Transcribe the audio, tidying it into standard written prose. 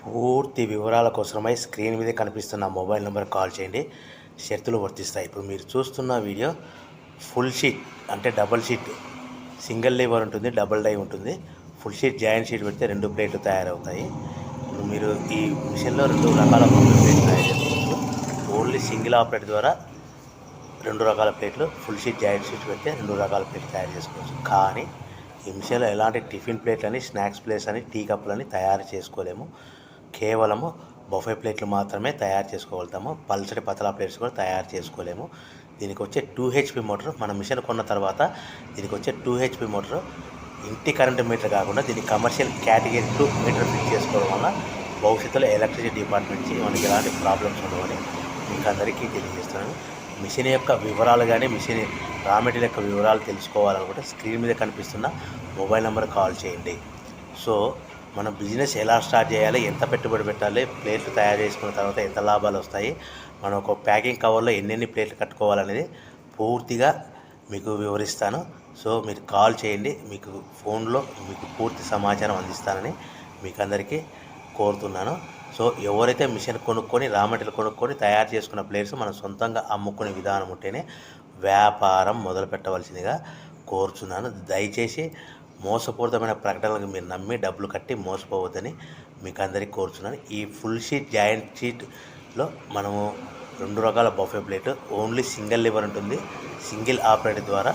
పూర్తి వివరాల కోసమై స్క్రీన్ మీద కనిపిస్తున్న మొబైల్ నెంబర్ కాల్ చేయండి. షరతులు వర్తిస్తాయి. ఇప్పుడు మీరు చూస్తున్న వీడియో ఫుల్ షీట్ అంటే డబల్ షీట్, సింగిల్ లివర్ ఉంటుంది, డబుల్ డై ఉంటుంది. ఫుల్ షీట్ జాయింట్ షీట్ పెడితే 2 ప్లేట్లు తయారవుతాయి. ఇప్పుడు మీరు ఈ మిషన్లో 2 రకాల బఫే ప్లేట్లు తయారు చేసుకోవచ్చు. ఓన్లీ సింగిల్ ఆపరేట్ ద్వారా 2 రకాల ప్లేట్లు, ఫుల్ షీట్ జాయింట్ షీట్ పెడితే 2 రకాల ప్లేట్లు తయారు చేసుకోవచ్చు. కానీ ఈ మిషన్లో ఎలాంటి టిఫిన్ ప్లేట్లని, స్నాక్స్ ప్లేట్స్ అని, టీ కప్పులని తయారు చేసుకోలేము. కేవలము బఫే ప్లేట్లు మాత్రమే తయారు చేసుకోగలుగుతాము. పల్చటి పతలా ప్లేట్స్ కూడా తయారు చేసుకోలేము. దీనికి వచ్చే 2 HP మోటార్, మన మిషన్ కొన్న తర్వాత దీనికి వచ్చే 2 HP మోటార్ ఇంటి కరెంటు మీటర్ కాకుండా దీన్ని కమర్షియల్ కేటగిరీ 2 మీటర్ ఫిట్ చేసుకోవడం వల్ల భవిష్యత్తులో ఎలక్ట్రిసిటీ డిపార్ట్మెంట్ నుంచి మనకి ఎలాంటి ప్రాబ్లమ్స్ ఉండవని మీకు అందరికీ తెలియజేస్తున్నాను. మిషన్ యొక్క వివరాలు కానీ, మిషన్ రా మెటీరియల్ యొక్క వివరాలు తెలుసుకోవాలనుకుంటే స్క్రీన్ మీద కనిపిస్తున్న మొబైల్ నెంబర్ కాల్ చేయండి. సో మన బిజినెస్ ఎలా స్టార్ట్ చేయాలి, ఎంత పెట్టుబడి పెట్టాలి, ప్లేట్లు తయారు చేసుకున్న తర్వాత ఎంత లాభాలు వస్తాయి, మనం ఒక ప్యాకింగ్ కవర్లో ఎన్నెన్ని ప్లేట్లు కట్టుకోవాలనేది పూర్తిగా మీకు వివరిస్తాను. సో మీరు కాల్ చేయండి, మీకు ఫోన్లో మీకు పూర్తి సమాచారం అందిస్తానని మీకు అందరికీ కోరుతున్నాను. సో ఎవరైతే మిషన్ కొనుక్కొని, రా మెటీరియల్ కొనుక్కొని తయారు చేసుకున్న ప్లేట్స్ మనం సొంతంగా అమ్ముకునే విధానం ఉంటేనే వ్యాపారం మొదలు పెట్టవలసిందిగా కోరుచున్నాను. దయచేసి మోసపూరితమైన ప్రకటనలకు మీరు నమ్మి డబ్బులు కట్టి మోసపోవద్దని మీకు అందరికీ కోరుచున్నాను. ఈ ఫుల్ షీట్ జాయింట్ షీట్లో మనము 2 రకాల buffet plate, only single liver ఉంటుంది, సింగిల్ ఆపరేటర్ ద్వారా